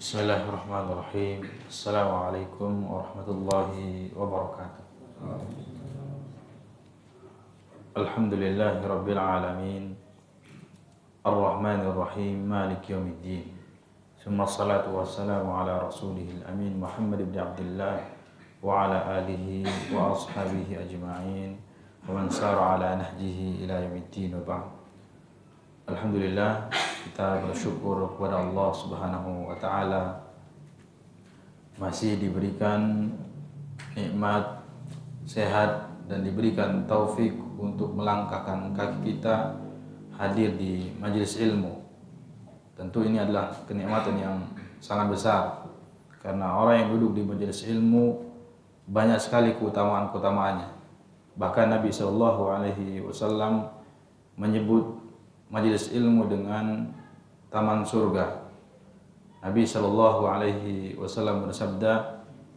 Bismillahirrahmanirrahim. Assalamualaikum warahmatullahi wabarakatuh. Alhamdulillahi rabbil alamin. Ar-Rahmanir Rahim. Maliki yaumiddin. Summa salatu wassalamu ala rasulihil amin Muhammad ibn Abdullah wa ala alihi wa ashabihi ajma'in wa man sara ala nahjihi ila yaumiddin wa ba'd. Alhamdulillah, kita bersyukur kepada Allah Subhanahu wa taala masih diberikan nikmat sehat dan diberikan taufik untuk melangkahkan kaki kita hadir di majelis ilmu. Tentu ini adalah kenikmatan yang sangat besar, karena orang yang duduk di majelis ilmu banyak sekali keutamaan-keutamaannya. Bahkan Nabi SAW menyebut majelis ilmu dengan taman surga. Nabi SAW bersabda,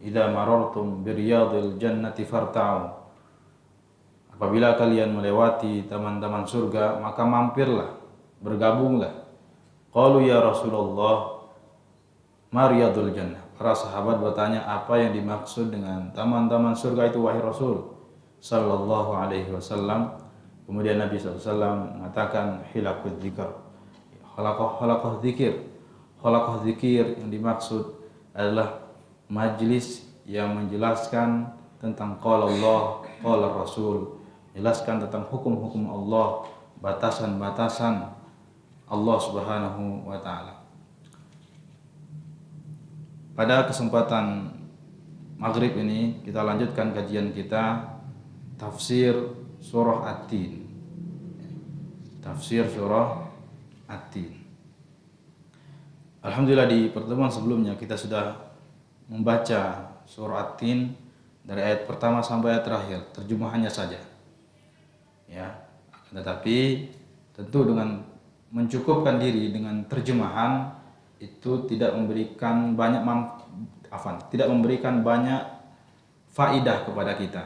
"Idza marartum biriyadil jannati farta'u." Apabila kalian melewati taman-taman surga, maka mampirlah, bergabunglah. Qalu ya Rasulullah, ma riyadul jannah? Para sahabat bertanya, apa yang dimaksud dengan taman-taman surga itu wahai Rasul sallallahu alaihi wasallam? Kemudian Nabi SAW mengatakan hilaqud dzikr, halaqah dzikir. Halaqah dzikir yang dimaksud adalah majlis yang menjelaskan tentang qala Allah, qala Rasul, menjelaskan tentang hukum-hukum Allah, batasan-batasan Allah Subhanahu wa taala. Pada kesempatan maghrib ini kita lanjutkan kajian kita tafsir surah At-Tin. Tafsir surah At-Tin. Alhamdulillah, di pertemuan sebelumnya kita sudah membaca surah At-Tin dari ayat pertama sampai ayat terakhir, terjemahannya saja. Ya, tetapi tentu dengan mencukupkan diri dengan terjemahan itu tidak memberikan banyak tidak memberikan banyak faidah kepada kita.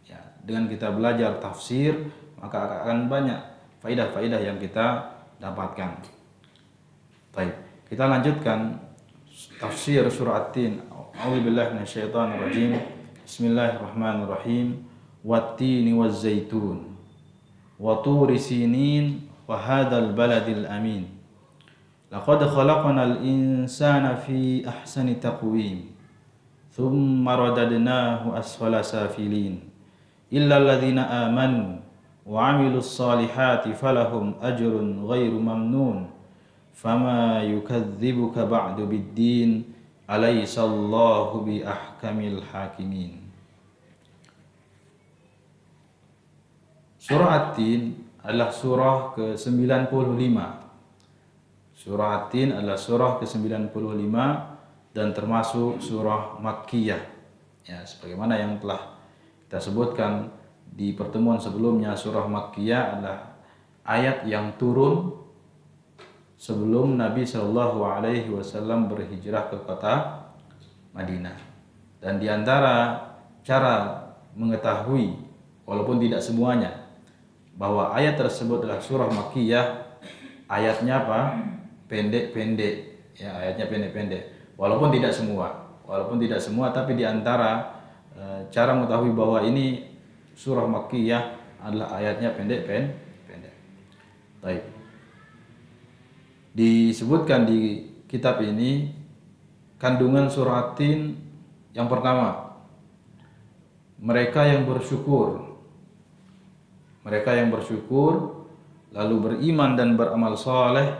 Ya, dengan kita belajar tafsir maka akan banyak faidah-faidah yang kita dapatkan. Baik, kita lanjutkan tafsir surah At-Tin. A'udzubillahi minasyaitonir rajim. Bismillahirrahmanirrahim. Wat-tini waz-zaitun wa turi sinin wa hadzal baladil amin. Laqad khalaqnal insana fi ahsani taqwim. Thumma radadnahu asfala safilin. Illa alladhina amanu wa 'amilus solihati falahum ajrun ghairu mamnun. Fama yukadzibuka ba'du biddin, alaysallahu bi ahkamil hakimin. Surah At-Tin adalah surah ke-95. Surah At-Tin adalah surah ke-95 dan termasuk surah Makkiyah. Ya, sebagaimana yang telah kita sebutkan di pertemuan sebelumnya, surah Makkiyah adalah ayat yang turun sebelum Nabi Shallallahu Alaihi Wasallam berhijrah ke kota Madinah. Dan di antara cara mengetahui, walaupun tidak semuanya, bahwa ayat tersebut adalah surah Makkiyah, ayatnya apa? Pendek-pendek. Ya, ayatnya pendek-pendek. Walaupun tidak semua, tapi di antara cara mengetahui bahwa ini surah Makkiyah adalah ayatnya pendek-pendek. Baik. Disebutkan di kitab ini kandungan surah At-Tin yang pertama, mereka yang bersyukur lalu beriman dan beramal saleh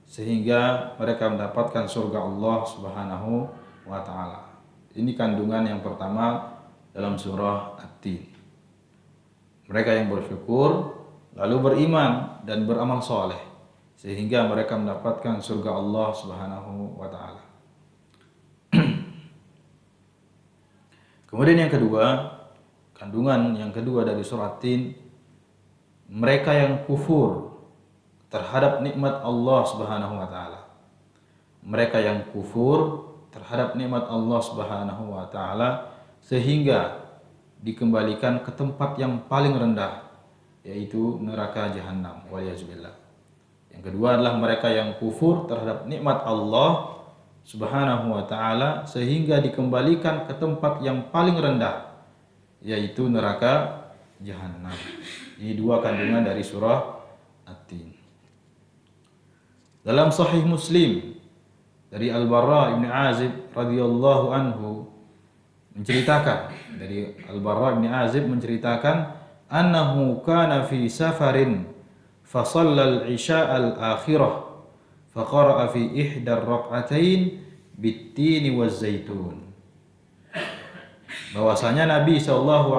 sehingga mereka mendapatkan surga Allah Subhanahu wa taala. Ini kandungan yang pertama dalam surah At-Tin. Mereka yang bersyukur lalu beriman dan beramal saleh sehingga mereka mendapatkan surga Allah Subhanahu wa taala. Kemudian yang kedua, kandungan yang kedua dari surah At-Tin, mereka yang kufur terhadap nikmat Allah Subhanahu wa taala. Mereka yang kufur terhadap nikmat Allah Subhanahu wa taala sehingga dikembalikan ke tempat yang paling rendah, yaitu neraka jahanam. Waliyazbillah. Yang kedua adalah mereka yang kufur terhadap nikmat Allah Subhanahu wa ta'ala sehingga dikembalikan ke tempat yang paling rendah, yaitu neraka Jahannam. Ini dua kandungan dari surah At-Tin. Dalam Sahih Muslim dari Al-Barra bin Azib radhiyallahu anhu menceritakan, dari Al-Barra bin Azib menceritakan, annahu kana fi safarin fa shalla al-isya al-akhirah fa qara'a fi ihda ar-rak'atain bit-tin waz-zaitun. Bahwasanya Nabi SAW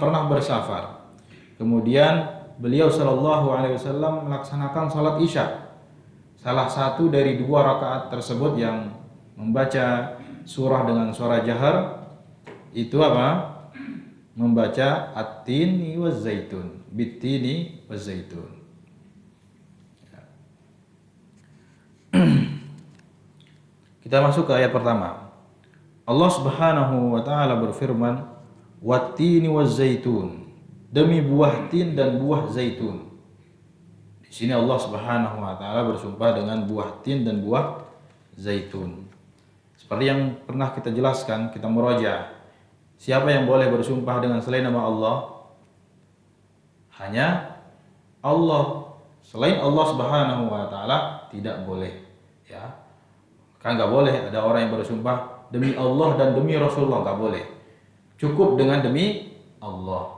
pernah bersafar. Kemudian beliau SAW melaksanakan salat Isya. Salah satu dari dua rakaat tersebut yang membaca surah dengan suara jahar itu apa? Membaca At-Tini waz-Zaitun, Bit-Tini waz-Zaitun. Kita masuk ke ayat pertama. Allah Subhanahu wa taala berfirman, "Wat-tini waz-zaitun." Demi buah tin dan buah zaitun. Di sini Allah Subhanahu wa taala bersumpah dengan buah tin dan buah zaitun. Seperti yang pernah kita jelaskan, kita murajaah. Siapa yang boleh bersumpah dengan selain nama Allah? Hanya Allah. Selain Allah Subhanahu wa taala tidak boleh, ya. Kan enggak boleh ada orang yang bersumpah demi Allah dan demi Rasulullah, enggak boleh. Cukup dengan demi Allah.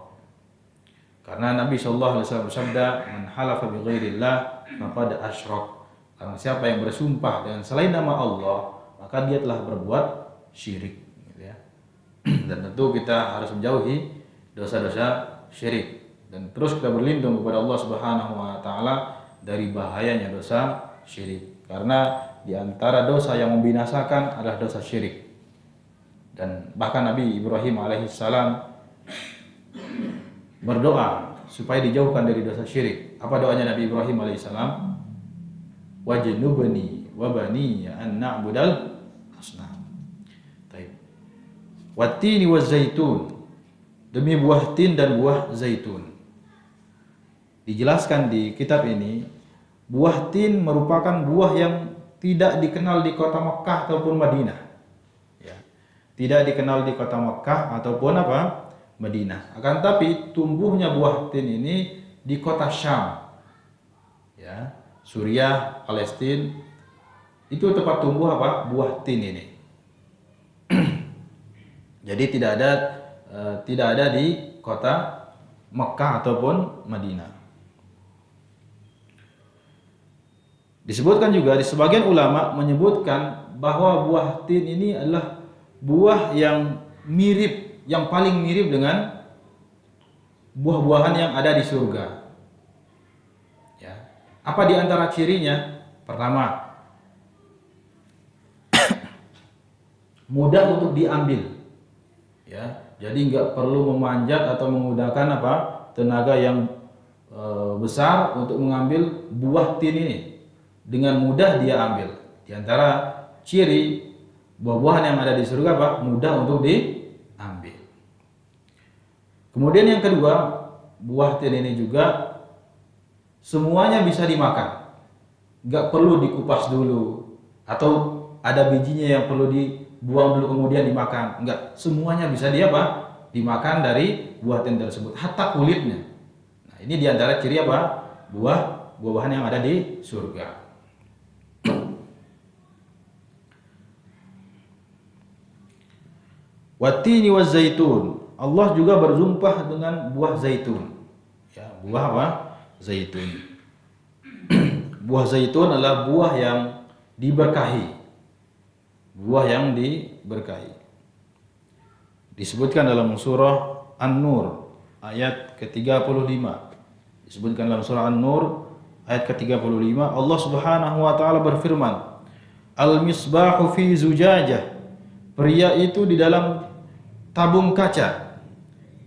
Karena Nabi sallallahu alaihi wasallam bersabda, "Man halafa bi ghairillah faqad asyrak." Karena siapa yang bersumpah dengan selain nama Allah, maka dia telah berbuat syirik, gitu ya. Dan tentu kita harus menjauhi dosa-dosa syirik dan terus kita berlindung kepada Allah Subhanahu wa taala dari bahayanya dosa syirik. Karena di antara dosa yang membinasakan adalah dosa syirik. Dan bahkan Nabi Ibrahim alaihissalam berdoa supaya dijauhkan dari dosa syirik. Apa doanya Nabi Ibrahim alaihissalam? Wajnubni wa bani an na'budal asnam. Baik. Wat-tini waz-zaitun. Demi buah tin dan buah zaitun. Dijelaskan di kitab ini, buah tin merupakan buah yang tidak dikenal di kota Mekah ataupun Madinah. Ya. Tidak dikenal di kota Mekah ataupun apa? Madinah. Akan tapi tumbuhnya buah tin ini di kota Syam, ya, Suriah, Palestina, itu tempat tumbuh apa? Buah tin ini. Jadi tidak ada di kota Mekah ataupun Madinah. Disebutkan juga di sebagian ulama menyebutkan bahwa buah tin ini adalah buah yang mirip, yang paling mirip dengan buah-buahan yang ada di surga. Ya. Apa di antara cirinya? Pertama, mudah untuk diambil. Ya, jadi nggak perlu memanjat atau menggunakan apa? Tenaga yang besar untuk mengambil buah tin ini. Dengan mudah dia ambil. Di antara ciri buah-buahan yang ada di surga apa? Mudah untuk diambil. Kemudian yang kedua, buah tin ini juga semuanya bisa dimakan. Nggak perlu dikupas dulu atau ada bijinya yang perlu dibuang dulu kemudian dimakan. Enggak, semuanya bisa dimakan dari buah tin tersebut, hatta kulitnya. Nah, ini di antara ciri apa? Buah-buahan yang ada di surga. Wat-tini waz-zaitun. Allah juga bersumpah dengan buah zaitun. Ya, buah apa? Zaitun. Buah zaitun adalah buah yang diberkahi. Buah yang diberkahi. Disebutkan dalam surah An-Nur ayat ke-35. Disebutkan dalam surah An-Nur ayat ke-35, Allah Subhanahu wa taala berfirman, "Al-misbahu fi zujajah." Pria itu di dalam tabung kaca.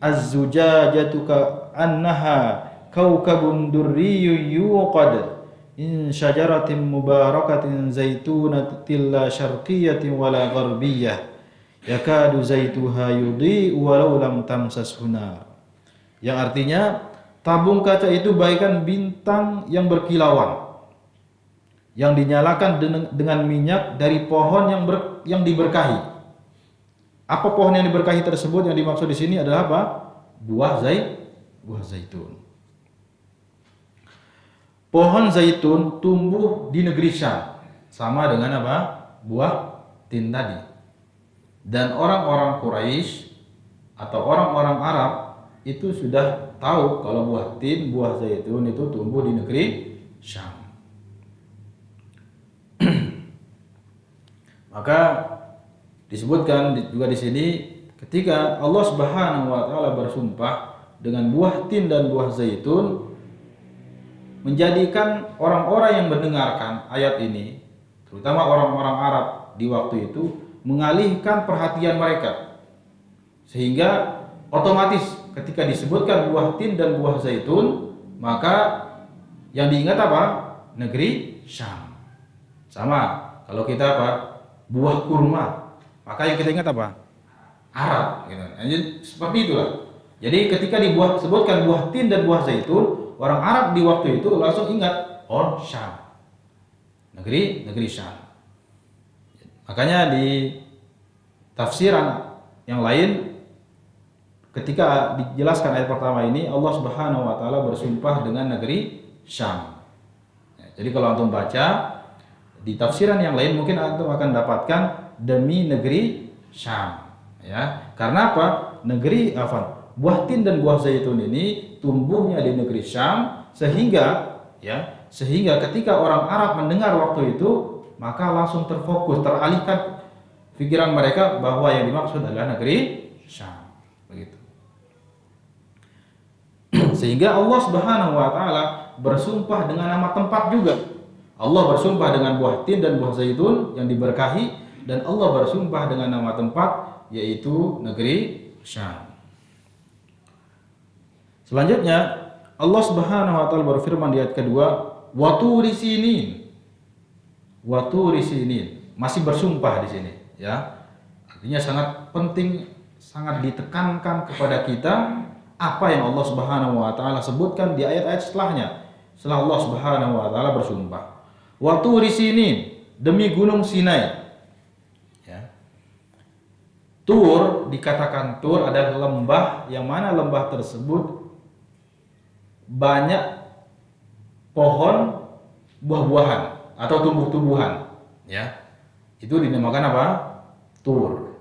Az-zujajatu ka'annaha kaukabun durriyyun yuqad min syajaratin mubarakatin zaitunatin la syarqiyyatin wala gharbiyyah yakadu zaituha yudhi'u walau lam tamsashu nar. Yang artinya tabung kaca itu bagaikan bintang yang berkilauan yang dinyalakan dengan minyak dari pohon yang diberkahi. Apa pohon yang diberkahi tersebut? Yang dimaksud di sini adalah apa? Buah zaitun. Pohon zaitun tumbuh di negeri Syam, sama dengan apa? Buah tin tadi. Dan orang-orang Quraisy atau orang-orang Arab itu sudah tahu kalau buah tin, buah zaitun itu tumbuh di negeri Syam. Maka disebutkan juga di sini ketika Allah Subhanahu wa taala bersumpah dengan buah tin dan buah zaitun, menjadikan orang-orang yang mendengarkan ayat ini, terutama orang-orang Arab di waktu itu, mengalihkan perhatian mereka. Sehingga otomatis ketika disebutkan buah tin dan buah zaitun, maka yang diingat apa? Negeri Syam. Sama kalau kita apa? Buah kurma, maka yang kita ingat apa? Arab gitu. Jadi seperti itulah. Jadi ketika disebutkan buah tin dan buah zaitun, orang Arab di waktu itu langsung ingat, oh Syam, negeri Syam. Makanya di tafsiran yang lain, ketika dijelaskan ayat pertama ini, Allah Subhanahu wa taala bersumpah dengan negeri Syam. Jadi kalau antum baca di tafsiran yang lain, mungkin antum akan dapatkan demi negeri Syam, ya. Karena apa? Buah tin dan buah zaitun ini tumbuhnya di negeri Syam, sehingga ketika orang Arab mendengar waktu itu, maka langsung teralihkan pikiran mereka bahwa yang dimaksud adalah negeri Syam, begitu. Sehingga Allah Subhanahu wa taala bersumpah dengan nama tempat juga. Allah bersumpah dengan buah tin dan buah zaitun yang diberkahi, dan Allah bersumpah dengan nama tempat, yaitu negeri Syam. Selanjutnya Allah Subhanahu wa taala berfirman di ayat kedua, wa turi sinin. Masih bersumpah di sini, ya. Artinya sangat penting, sangat ditekankan kepada kita apa yang Allah Subhanahu wa taala sebutkan di ayat-ayat setelahnya. Setelah Allah Subhanahu wa taala bersumpah, wa turi sinin, demi gunung Sinai. Ya. Tur, dikatakan Tur adalah lembah yang mana lembah tersebut banyak pohon buah-buahan atau tumbuh-tumbuhan, ya. Itu dinamakan apa? Tur.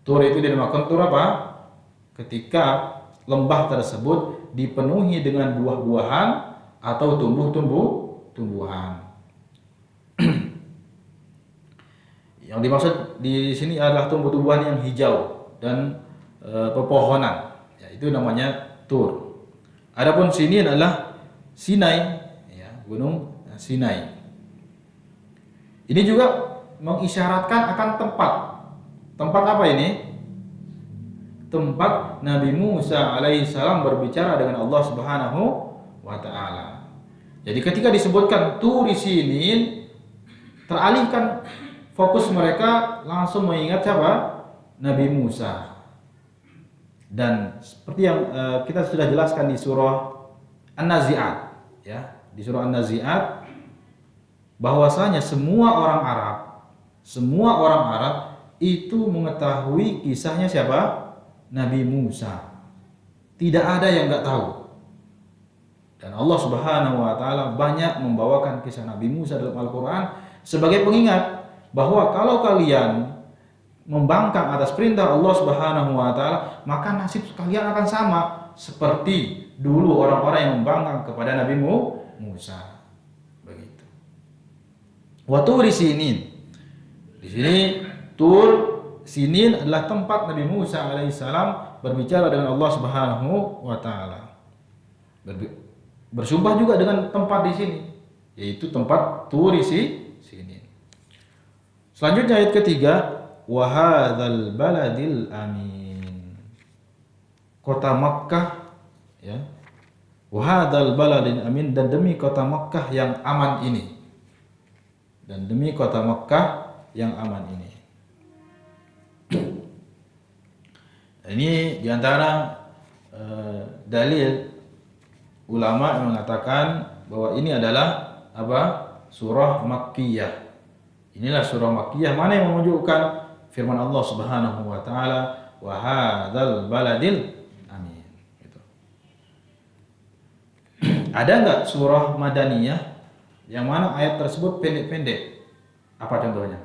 Tur itu dinamakan tur apa? Ketika lembah tersebut dipenuhi dengan buah-buahan atau tumbuh-tumbuhan. Yang dimaksud di sini adalah tumbuh-tumbuhan yang hijau dan pepohonan. Ya, itu namanya Tur. Adapun sini adalah Sinai, ya, gunung Sinai. Ini juga mengisyaratkan akan tempat. Tempat apa ini? Tempat Nabi Musa alaihissalam berbicara dengan Allah Subhanahu wa taala. Jadi ketika disebutkan Turi Sinin, teralihkan fokus mereka langsung mengingat siapa? Nabi Musa. Dan seperti yang kita sudah jelaskan di surah An-Nazi'at, ya, di surah An-Nazi'at, bahwasanya semua orang Arab itu mengetahui kisahnya siapa? Nabi Musa. Tidak ada yang enggak tahu. Dan Allah Subhanahu wa taala banyak membawakan kisah Nabi Musa dalam Al-Qur'an sebagai pengingat bahwa kalau kalian membangkang atas perintah Allah Subhanahu wa taala, maka nasib kalian akan sama seperti dulu orang-orang yang membangkang kepada Nabi Musa. Begitu. Wa turi sinin. Di sini Tur Sinin adalah tempat Nabi Musa alaihissalam berbicara dengan Allah Subhanahu wa taala. Bersumpah juga dengan tempat di sini, yaitu tempat Turi Sinin. Selanjutnya ayat ketiga, wa hadzal baladil amin. Kota Makkah, ya. Wa hadzal baladil amin, dan demi kota Makkah yang aman ini. Dan demi kota Makkah yang aman ini. Ini diantara dalil ulama yang mengatakan bahwa ini adalah apa? surah Makkiyah. Inilah surah Makkiyah mana yang menunjukkan firman Allah Subhanahu wa taala, wa hadzal baladil amin. Gitu. Ada enggak surah Madaniyah yang mana ayat tersebut pendek-pendek? Apa contohnya?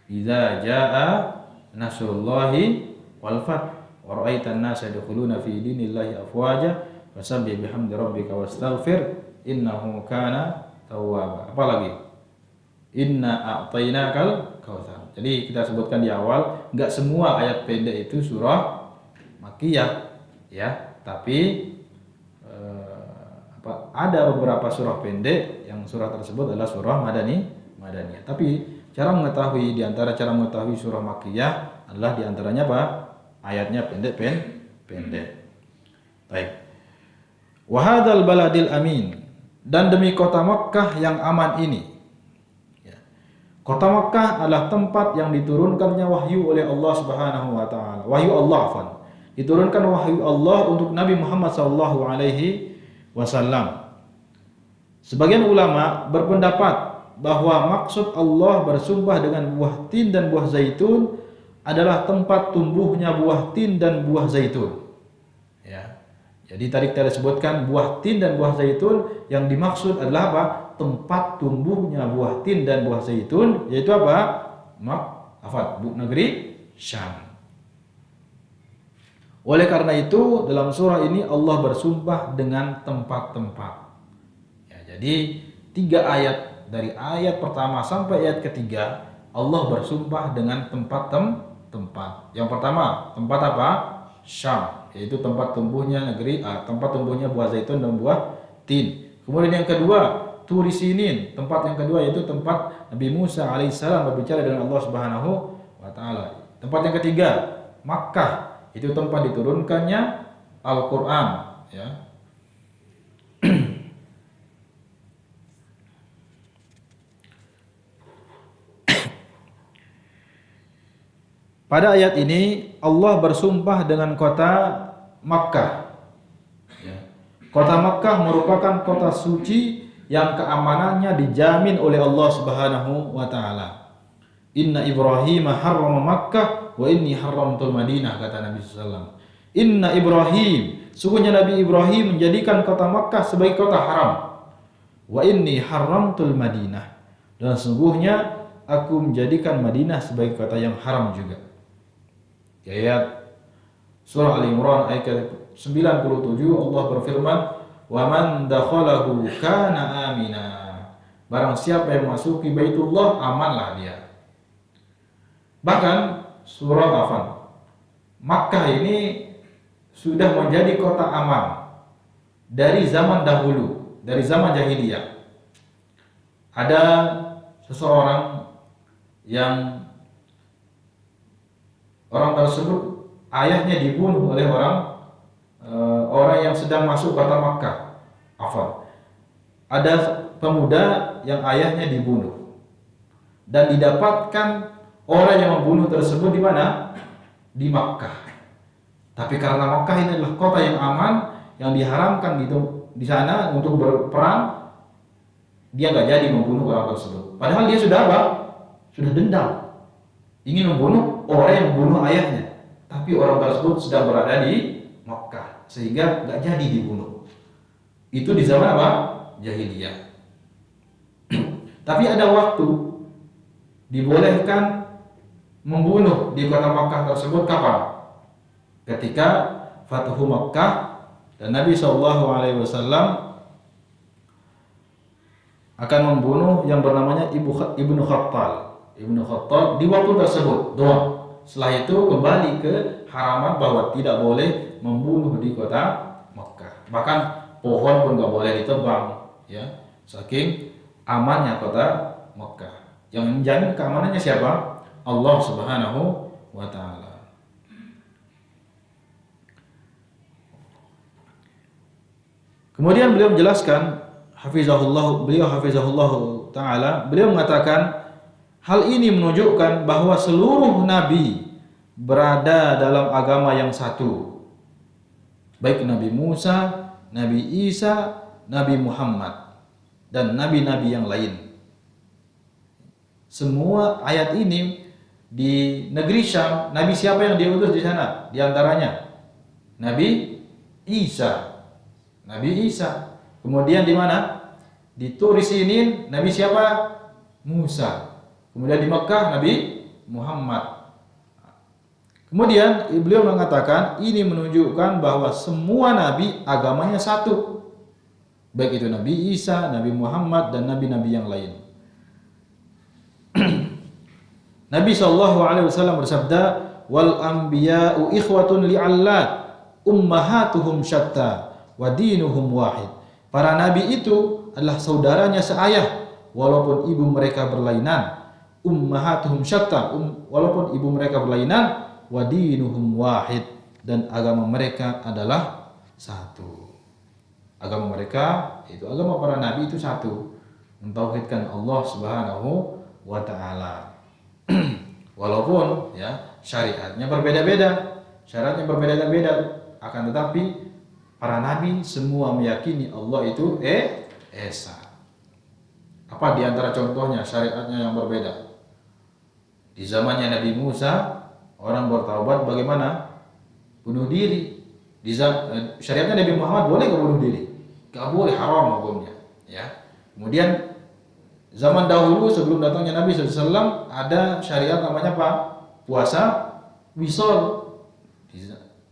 Idza jaa nasrullahi wal fath wa ra'aitan nasa yadkhuluna fi dinillahi afwaja fasabbih bihamdi rabbika wastaghfir innahu kana tawwaba. Apalagi? Inna a'tainakal kautsar. Jadi kita sebutkan di awal, enggak semua ayat pendek itu surah Makkiyah ya, tapi ada beberapa surah pendek yang surah tersebut adalah surah Madaniyah. Tapi cara mengetahui, di antara cara mengetahui surah Makkiyah adalah di antaranya apa? Ayatnya pendek. Baik. Wa hadzal baladil amin, dan demi kota Makkah yang aman ini. Ya. Kota Makkah adalah tempat yang diturunkannya wahyu oleh Allah Subhanahu wa taala. Wahyu Allah, diturunkan wahyu Allah untuk Nabi Muhammad sallallahu alaihi wasallam. Sebagian ulama berpendapat bahwa maksud Allah bersumpah dengan buah tin dan buah zaitun adalah tempat tumbuhnya buah tin dan buah zaitun. Ya. Jadi tadi kita sebutkan buah tin dan buah zaitun, yang dimaksud adalah apa? Tempat tumbuhnya buah tin dan buah zaitun, yaitu apa? Negeri Syam. Oleh karena itu dalam surah ini Allah bersumpah dengan tempat-tempat. Ya, jadi 3 ayat, dari ayat pertama sampai ayat ketiga Allah bersumpah dengan tempat-tempat. Yang pertama, tempat apa? Syam, yaitu tempat tumbuhnya tempat tumbuhnya buah zaitun dan buah tin. Kemudian yang kedua, Turi Sinin, tempat yang kedua yaitu tempat Nabi Musa alaihissalam berbicara dengan Allah Subhanahu wa taala. Tempat yang ketiga, Makkah, itu tempat diturunkannya Al-Qur'an, ya. Pada ayat ini Allah bersumpah dengan kota Makkah. Ya. Kota Makkah merupakan kota suci yang keamanannya dijamin oleh Allah Subhanahu wa taala. Inna Ibrahim harrama Makkah wa inni haramtul Madinah, kata Nabi sallallahu. Inna Ibrahim, sungguhnya Nabi Ibrahim menjadikan kota Makkah sebagai kota haram. Wa inni haramtul Madinah, dan sungguhnya aku menjadikan Madinah sebagai kota yang haram juga. Ayat surah Al-Imran ayat 97 Allah berfirman, "Wa man dakhalahu kana amina." Barang siapa yang masuki Baitullah, amanlah dia. Bahkan surah Makkah ini sudah menjadi kota aman dari zaman dahulu, dari zaman jahiliyah. Ada seseorang yang orang tersebut ayahnya dibunuh oleh orang yang sedang masuk kota Makkah. Ada pemuda yang ayahnya dibunuh dan didapatkan orang yang membunuh tersebut di mana? Di Makkah. Tapi karena Makkah ini adalah kota yang aman, yang diharamkan di sana untuk berperang, dia nggak jadi membunuh orang tersebut. Padahal dia sudah apa? Sudah dendam, ingin membunuh orang yang membunuh ayahnya, tapi orang tersebut sedang berada di Makkah sehingga nggak jadi dibunuh. Itu di zaman apa? Jahiliyah. Tapi ada waktu dibolehkan membunuh di kota Makkah tersebut, kapan? Ketika Fathu Makkah dan Nabi SAW akan membunuh yang bernamanya Ibnu Khattal di waktu tersebut doang. Setelah itu kembali ke haraman bahwa tidak boleh membunuh di kota Makkah. Bahkan pohon pun nggak boleh ditebang, ya, saking amannya kota Makkah. Yang menjamin keamanannya siapa? Allah Subhanahu wa taala. Kemudian beliau menjelaskan, hafizahullah taala, beliau mengatakan hal ini menunjukkan bahwa seluruh nabi berada dalam agama yang satu. Baik Nabi Musa, Nabi Isa, Nabi Muhammad. dan nabi-nabi yang lain. Semua ayat ini di negeri Syam, nabi siapa yang diutus di sana? Di antaranya Nabi Isa. Nabi Isa. Kemudian di mana? Di Tur Sinin, nabi siapa? Musa. Kemudian di Mekah Nabi Muhammad. Kemudian beliau mengatakan ini menunjukkan bahwa semua nabi agamanya satu. Baik itu Nabi Isa, Nabi Muhammad dan nabi-nabi yang lain. Nabi SAW bersabda, wal anbiya'u ikhwatun li'allat ummahatuhum syatta wa dinuhum wahid. Para nabi itu adalah saudaranya seayah walaupun ibu mereka berlainan. Ummahatuhum syatta, walaupun ibu mereka berlainan, wa dinuhum wahid, dan agama mereka adalah satu. Agama mereka itu, agama para nabi itu satu, mentauhidkan Allah Subhanahu wa taala. Walaupun ya syariatnya berbeda-beda, syaratnya berbeda-beda, akan tetapi para nabi semua meyakini Allah itu esa. Apa di antara contohnya syariatnya yang berbeda? Di zamannya Nabi Musa, orang bertaubat bagaimana? Bunuh diri. Di syariatnya Nabi Muhammad boleh nggak bunuh diri? Nggak boleh, haram hukumnya. Ya. Kemudian zaman dahulu sebelum datangnya Nabi SAW ada syariat namanya apa? Puasa wisol.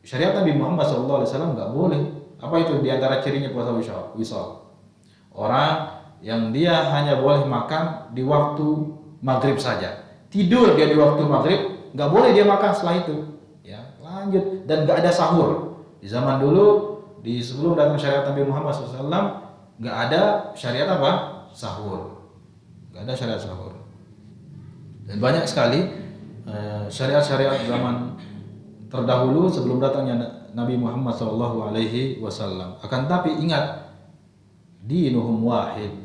Syariat Nabi Muhammad SAW nggak boleh. Apa itu di antara cirinya puasa wisol? Orang yang dia hanya boleh makan di waktu maghrib saja. Tidur dia di waktu maghrib, nggak boleh dia makan setelah itu. Ya, lanjut, dan nggak ada sahur. Di zaman dulu, sebelum datang syariat Nabi Muhammad SAW, nggak ada syariat apa? Sahur. Nggak ada syariat sahur. Dan banyak sekali syariat-syariat zaman terdahulu sebelum datangnya Nabi Muhammad SAW. Akan tapi ingat, dinuhum wahid,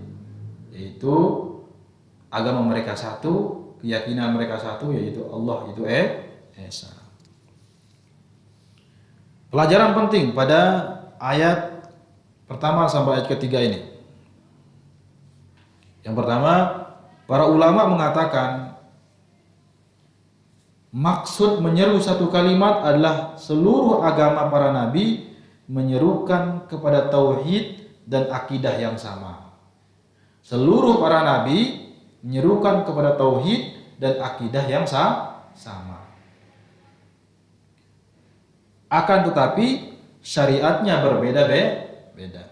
yaitu agama mereka satu, keyakinan mereka satu, yaitu Allah itu esa. Pelajaran penting pada ayat pertama sampai ayat ketiga ini. Yang pertama, para ulama mengatakan maksud menyeru satu kalimat adalah seluruh agama para nabi menyerukan kepada tauhid dan akidah yang sama. Seluruh para nabi menyerukan kepada tauhid dan akidah yang sama. Akan tetapi syariatnya berbeda-beda.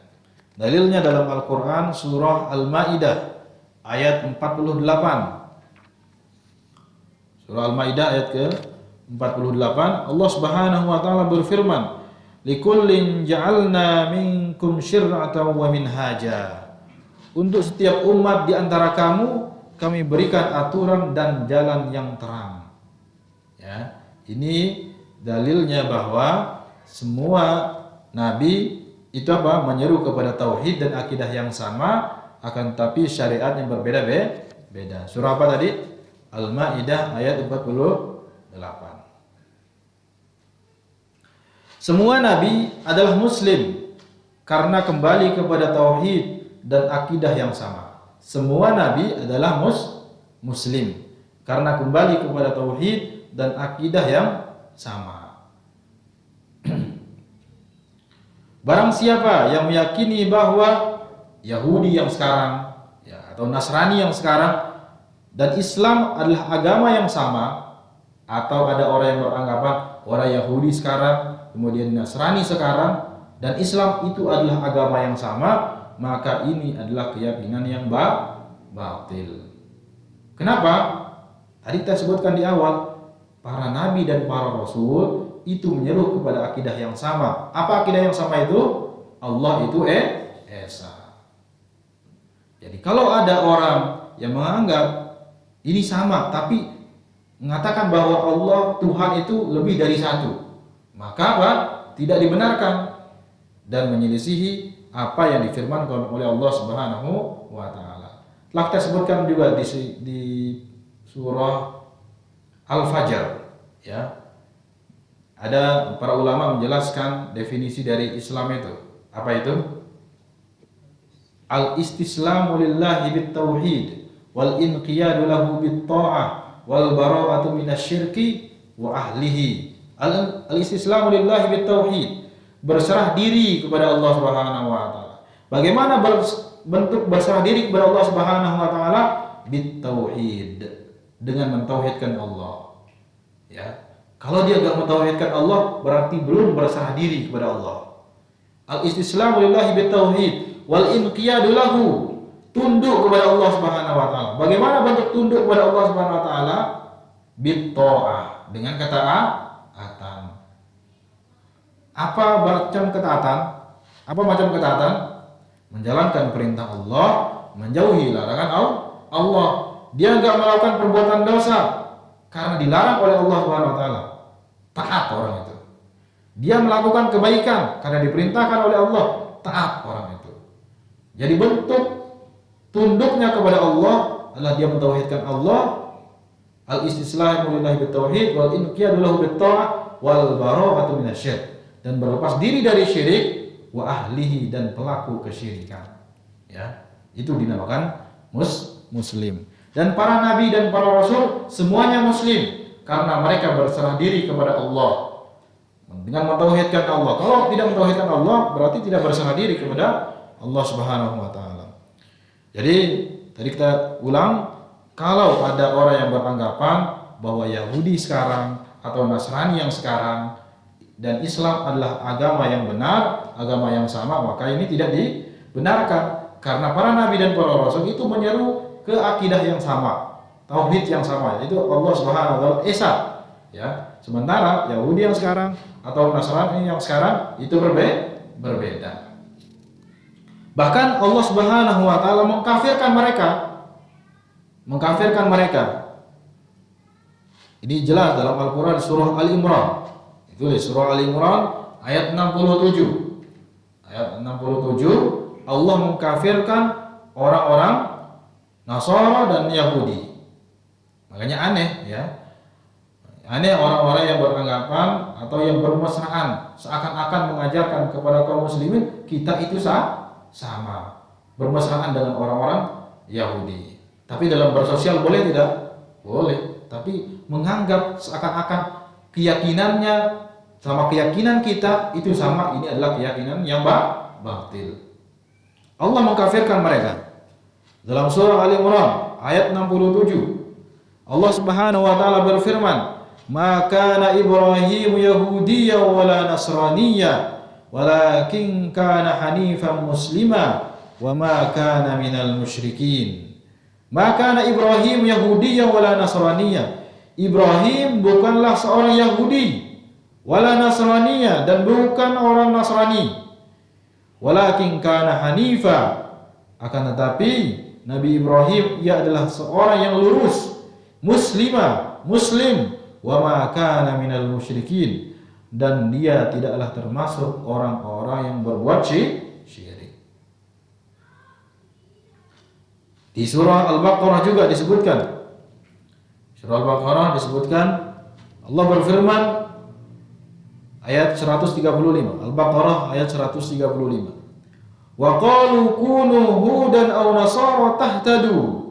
Dalilnya dalam Al-Qur'an surah Al-Maidah ayat 48. Surah Al-Maidah ayat ke-48, Allah Subhanahu wa taala berfirman, "Likullin ja'alna minkum syir'atan wa minhaja." Untuk setiap umat di antara kamu kami berikan aturan dan jalan yang terang. Ya, ini dalilnya bahwa semua nabi itu apa? Menyeru kepada tauhid dan akidah yang sama, akan tapi syariat yang berbeda-beda. Surah apa tadi? Al-Maidah ayat 48. Semua nabi adalah muslim karena kembali kepada tauhid dan akidah yang sama. Semua nabi adalah muslim karena kembali kepada tauhid dan akidah yang sama. Barang siapa yang meyakini bahwa Yahudi yang sekarang atau Nasrani yang sekarang dan Islam adalah agama yang sama, atau ada orang yang beranggapan orang Yahudi sekarang kemudian Nasrani sekarang dan Islam itu adalah agama yang sama, maka ini adalah keyakinan yang batil. Kenapa? Tadi kita sebutkan di awal, para nabi dan para rasul itu menyeru kepada akidah yang sama. Apa akidah yang sama itu? Allah itu esa. Jadi kalau ada orang yang menganggap ini sama tapi mengatakan bahwa Allah Tuhan itu lebih dari satu, maka apa? Tidak dibenarkan dan menyelisihi apa yang difirmankan oleh Allah Subhanahu wa taala. Telah kita sebutkan juga di surah Al-Fajr, ya. Ada para ulama menjelaskan definisi dari Islam itu. Apa itu? al-istislamu lillahi bit-tauhid wal inqiyadu lahu bit-tha'ah wal bara'atu minasyirki wa ahlihi. Al-istislamu lillahi bit-tauhid, berserah diri kepada Allah Subhanahu wa taala. Bagaimana bentuk berserah diri kepada Allah Subhanahu wa taala? Bit-tauhid, dengan mentauhidkan Allah. Ya. Kalau dia enggak mentauhidkan Allah, berarti belum berserah diri kepada Allah. Al-istislamu lillahi bit-tauhid wal inqiyadu lahu, tunduk kepada Allah Subhanahu wa taala. Bagaimana bentuk tunduk kepada Allah Subhanahu wa taala? Bit-tha'ah, dengan ketaatan. Apa macam ketaatan? Menjalankan perintah Allah, menjauhi larangan Allah. Dia enggak melakukan perbuatan dosa karena dilarang oleh Allah Subhanahu wa taala. Taat orang itu. Dia melakukan kebaikan karena diperintahkan oleh Allah. Taat orang itu. Jadi bentuk tunduknya kepada Allah adalah dia mentauhidkan Allah. Al-istislamu lillahi bit-tauhid wal inqiyadu lahu bit-tha'ah wal bara'atu minasyirik, dan berlepas diri dari syirik wa ahlihi, dan pelaku kesyirikan. Ya, itu dinamakan muslim. Dan para nabi dan para rasul semuanya muslim karena mereka berserah diri kepada Allah dengan mentauhidkan Allah. Kalau tidak mentauhidkan Allah, berarti tidak berserah diri kepada Allah Subhanahu wa taala. Jadi tadi kita ulang, kalau ada orang yang beranggapan bahwa Yahudi sekarang atau Nasrani yang sekarang dan Islam adalah agama yang benar, agama yang sama, maka ini tidak dibenarkan, karena para nabi dan para rasul itu menyeru ke akidah yang sama, tauhid yang sama, yaitu Allah Subhanahu wa taala esa. Ya, sementara Yahudi yang sekarang atau Nasrani yang sekarang itu berbeda. Bahkan Allah Subhanahu wa taala mengkafirkan mereka. Ini jelas dalam Al-Qur'an surah Al-Imran. Tulis surah Al-Imran ayat 67. Ayat 67, Allah mengkafirkan orang-orang Nasara dan Yahudi. Makanya aneh, ya. Aneh orang-orang yang beranggapan atau yang bermesraan seakan-akan mengajarkan kepada kaum muslimin kita itu sama, bermesraan dengan orang-orang Yahudi. Tapi dalam bersosial boleh tidak? Boleh. Tapi menganggap seakan-akan keyakinannya sama keyakinan kita itu sama, ini adalah keyakinan yang batil. Allah mengkafirkan mereka. Dalam surah Al-Imran ayat 67, Allah Subhanahu wa taala berfirman, "Ma kana Ibrahim Yahudiyyan wala Nasraniyyan, walakin kana hanifan muslima wa ma kana minal musyrikin." Ma kana Ibrahim Yahudiyyan wala Nasraniyyan. Ibrahim bukanlah seorang Yahudi, wala Nasraniyya, dan bukan orang Nasrani. Walakin kana hanifa, akan tetapi Nabi Ibrahim ia adalah seorang yang lurus, muslim, wa ma kana minal musyrikin, dan dia tidaklah termasuk orang-orang yang berbuat syirik. Di surah Al-Baqarah juga disebutkan. Surah Al-Baqarah disebutkan, Allah berfirman ayat 135, Al-Baqarah ayat 135. Wa qalu kunu hudan aw nasara tahtadu.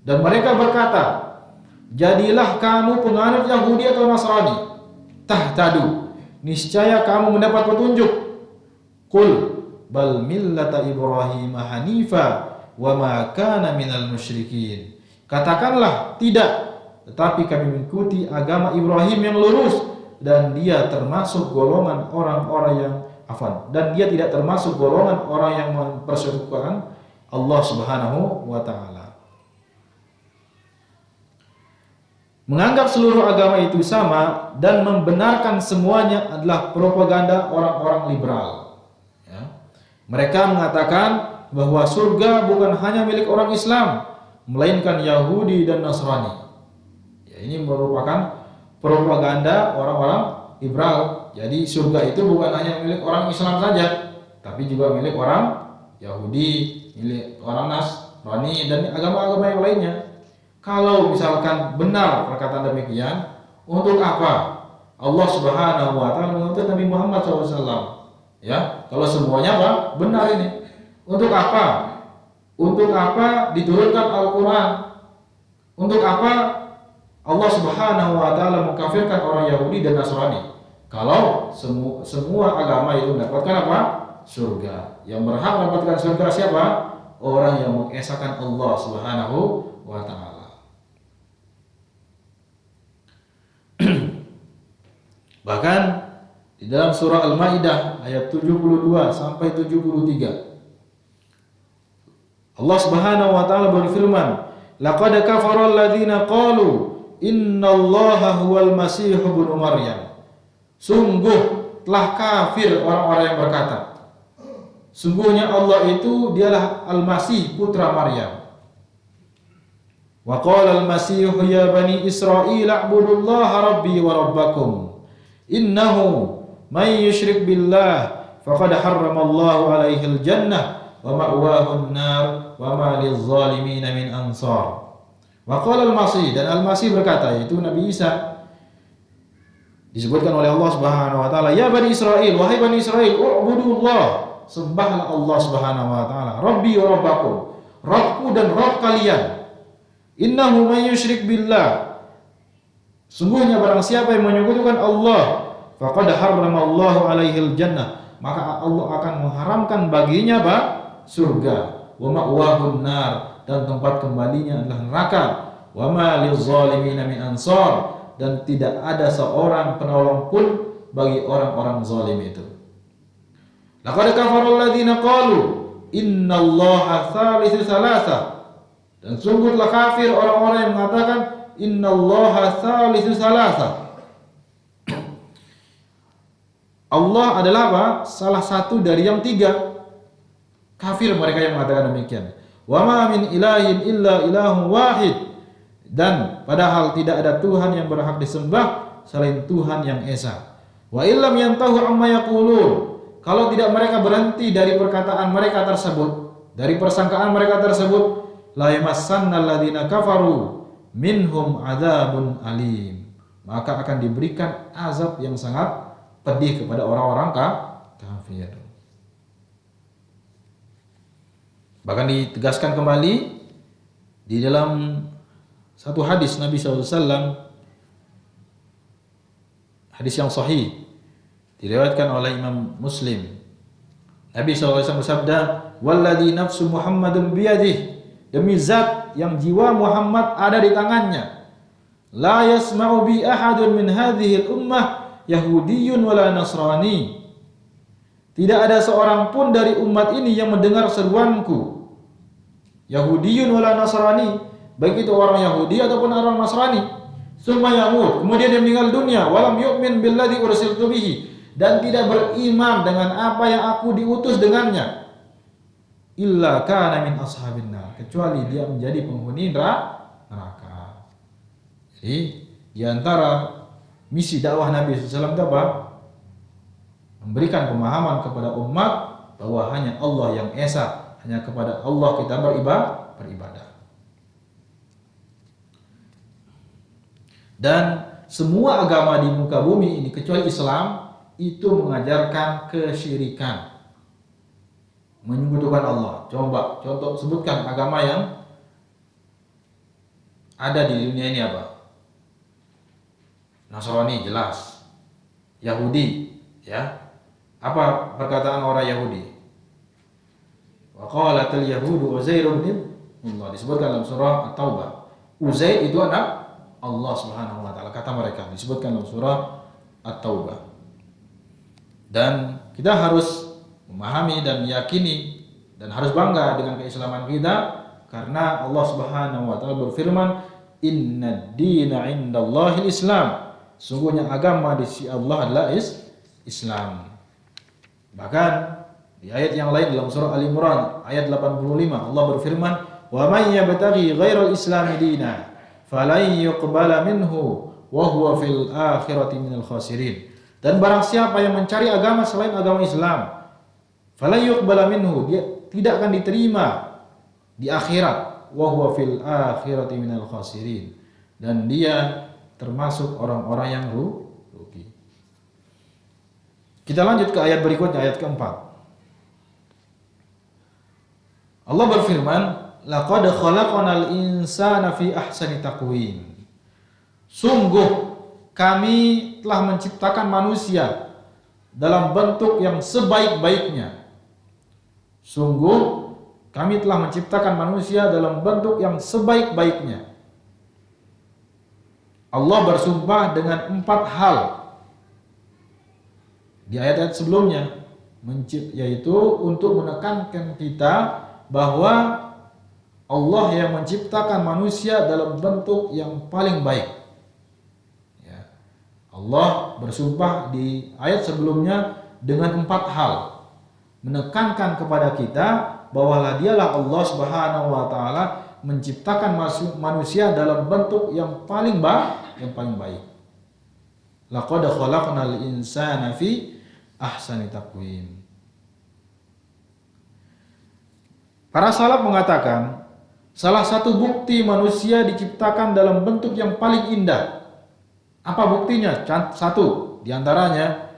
Dan mereka berkata, jadilah kamu penganut Yahudi atau Nasrani, tahtadu, niscaya kamu mendapat petunjuk. Qul bal millata Ibrahim hanifa wa ma kana minal musyrikin. Katakanlah, tidak, tetapi kami mengikuti agama Ibrahim yang lurus, dan dia termasuk golongan orang-orang yang dan dia tidak termasuk golongan orang yang mempersekutukan Allah Subhanahu wa taala. Menganggap seluruh agama itu sama dan membenarkan semuanya adalah propaganda orang-orang liberal. Ya. Mereka mengatakan bahwa surga bukan hanya milik orang Islam, melainkan Yahudi dan Nasrani. Ya, ini merupakan propaganda orang-orang liberal. Jadi surga itu bukan hanya milik orang Islam saja, tapi juga milik orang Yahudi, milik orang Nasrani, dan agama-agama yang lainnya. Kalau misalkan benar perkataan demikian, untuk apa Allah Subhanahu wa taala mengutus Nabi Muhammad SAW? Ya, kalau semuanya benar ini, untuk apa Untuk apa diturunkan Al-Quran? Untuk apa Allah Subhanahu wa Ta'ala mengkafirkan orang Yahudi dan Nasrani? Kalau semua agama itu mendapatkan apa? Surga. Yang berhak mendapatkan surga siapa? Orang yang mengesahkan Allah Subhanahu wa Ta'ala. Bahkan di dalam surah Al-Maidah ayat 72 sampai 73, Allah Subhanahu wa Ta'ala berfirman, "Laqad kafara alladziina qalu innallaha huwal masih ibnu Maryam." Sungguh telah kafir orang-orang yang berkata, sungguhnya Allah itu dialah Al-Masih putra Maryam. Wa qala al-Masih ya bani Israil a'budullaha rabbi wa rabbakum innahu may yusyrik billah faqad harramallahu alaihi al-jannah wa ma'wahu an-nar wa ma lil-zalimin min ansar. Wa qala al-Masih, dan Al-Masih berkata, yaitu Nabi Isa, disebutkan oleh Allah Subhanahu wa Ta'ala, ya bani Israil, wahai bani Israil, u'budullah, sembahlah Allah Subhanahu wa Ta'ala, rabbi wa rabbakum, Rabbku dan Rabb kalian. Innahu may yusyrik billah, sungguhnya barang siapa yang menyekutukan Allah, faqad harramallahu alaihil jannah, maka Allah akan mengharamkan baginya apa? Surga. Wa ma'wahun nar, dan tempat kembalinya adalah neraka. Wa ma lizzalimina min ansar, dan tidak ada seorang penolong pun bagi orang-orang zalim itu. Laqad kafara alladziina qalu innallaha tsalitsu tsalatsa, dan sungguh telah kafir orang-orang yang mengatakan innallaha tsalitsu tsalatsa. Allah adalah apa? Salah satu dari yang tiga. Kafir mereka yang mengatakan demikian. Wa ma min ilahin illa ilahun wahid, dan padahal tidak ada Tuhan yang berhak disembah selain Tuhan yang esa. Wa illam yantahu amma yaqulun, kalau tidak mereka berhenti dari perkataan mereka tersebut, dari persangkaan mereka tersebut, la yamassannal ladzina kafaru minhum adzabun alim, maka akan diberikan azab yang sangat pedih kepada orang-orang kafir. Bahkan ditegaskan kembali di dalam satu hadis Nabi SAW, hadis yang sahih, diriwayatkan oleh Imam Muslim. Nabi SAW bersabda, "Walladzi nafsu Muhammadun biyadihi," demi zat yang jiwa Muhammad ada di tangannya, "la yasma'u bi ahadun min hadhihi al-ummah yahudiyyun wala nasrani." Tidak ada seorang pun dari umat ini yang mendengar seruanku, Yahudiyun wala Nasrani, baik itu orang Yahudi ataupun orang Nasrani, summa yamut, kemudian dia meninggal dunia, walam yu'min billadzi ursiltu bihi, dan tidak beriman dengan apa yang aku diutus dengannya, illa kana min ashabin nar, kecuali dia menjadi penghuni neraka. Jadi di antara misi dakwah Nabi SAW itu apa? Memberikan pemahaman kepada umat bahwa hanya Allah yang esa, hanya kepada Allah kita beribadah. Dan semua agama di muka bumi ini kecuali Islam itu mengajarkan kesyirikan, menyekutukan Allah. Coba contoh sebutkan agama yang ada di dunia ini apa? Nasrani jelas, Yahudi, ya. Apa perkataan orang Yahudi? Wa qalatil yahudu Uzair bin Allah, disebutkan dalam surah At-Taubah. Uzair itu anak Allah Subhanahu wa Ta'ala, kata mereka, disebutkan dalam surah At-Taubah. Dan kita harus memahami dan meyakini dan harus bangga dengan keislaman kita, karena Allah Subhanahu wa Ta'ala berfirman, "Innad dina 'indallahil Islam." Sungguhnya agama di sisi Allah adalah Islam. Bahkan di ayat yang lain dalam surah Al-Imran ayat 85 Allah berfirman, "Wa may yabtaghi ghairal islami dina falan yuqbala minhu wa huwa fil akhirati minal khasirin." Dan barang siapa yang mencari agama selain agama Islam, falan yuqbala minhu, dia tidak akan diterima di akhirat, wa huwa fil akhirati minal khasirin, dan dia termasuk orang-orang yang rugi. Kita lanjut ke ayat berikutnya, ayat keempat. Allah berfirman, laqad khalaqnal insana fi ahsani taqwim. Sungguh kami telah menciptakan manusia dalam bentuk yang sebaik-baiknya. Sungguh kami telah menciptakan manusia dalam bentuk yang sebaik-baiknya. Allah bersumpah dengan 4 hal di ayat-ayat sebelumnya, yaitu untuk menekankan kita bahwa Allah yang menciptakan manusia dalam bentuk yang paling baik. Ya. Allah bersumpah di ayat sebelumnya dengan 4 hal, menekankan kepada kita bahwa dialah Allah Subhanahu wa taala menciptakan manusia dalam bentuk yang paling baik. Laqad khalaqnal insana fi ahsani taqwim. Para salaf mengatakan, salah satu bukti manusia diciptakan dalam bentuk yang paling indah. Apa buktinya? Satu, diantaranya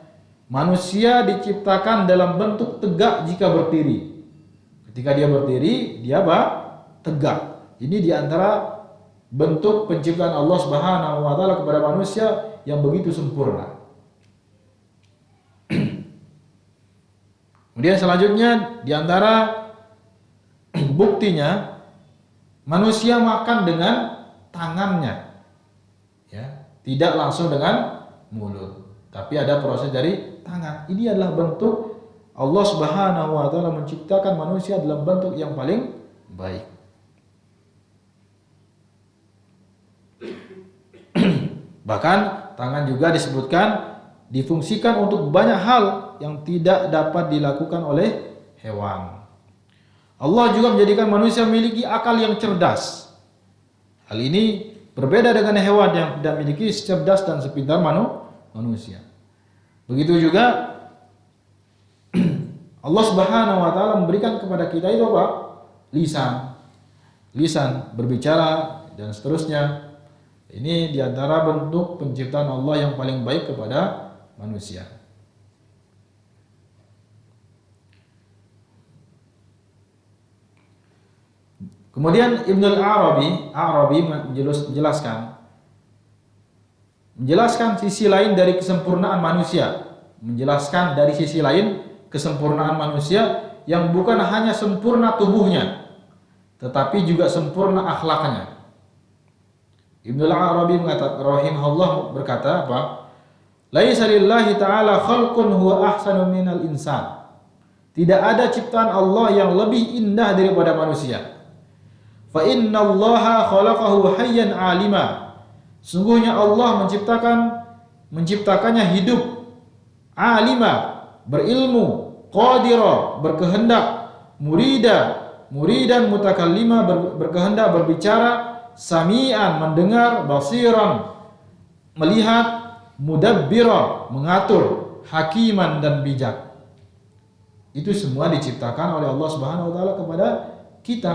manusia diciptakan dalam bentuk tegak jika berdiri. Ketika dia berdiri, dia tegak. Ini diantara bentuk penciptaan Allah Subhanahu wa taala kepada manusia yang begitu sempurna. Kemudian selanjutnya diantara buktinya, manusia makan dengan tangannya, ya, tidak langsung dengan mulut, tapi ada proses dari tangan. Ini adalah bentuk Allah Subhanahu wa taala menciptakan manusia dalam bentuk yang paling baik. Bahkan tangan juga disebutkan difungsikan untuk banyak hal yang tidak dapat dilakukan oleh hewan. Allah juga menjadikan manusia memiliki akal yang cerdas. Hal ini berbeda dengan hewan yang tidak memiliki cerdas dan sepintar manusia. Begitu juga Allah Subhanahu wa taala memberikan kepada kita itu apa? Lisan, berbicara dan seterusnya. Ini diantara bentuk penciptaan Allah yang paling baik kepada manusia. Kemudian Ibnul Arabi menjelaskan sisi lain dari kesempurnaan manusia, yang bukan hanya sempurna tubuhnya, tetapi juga sempurna akhlaknya. Ibnul Arabi rahimahullah berkata apa? Laisa lillahi ta'ala khalqun huwa ahsanu minal insan. Tidak ada ciptaan Allah yang lebih indah daripada manusia. Fa innallaha khalaqahu hayyan 'alima. Sungguhnya Allah menciptakannya hidup, 'alima, berilmu, qadira, berkehendak, muridan mutakallima, berkehendak berbicara, sami'an, mendengar, basiran, melihat, mudabbira, mengatur, hakiman, dan bijak. Itu semua diciptakan oleh Allah Subhanahu wa taala kepada kita.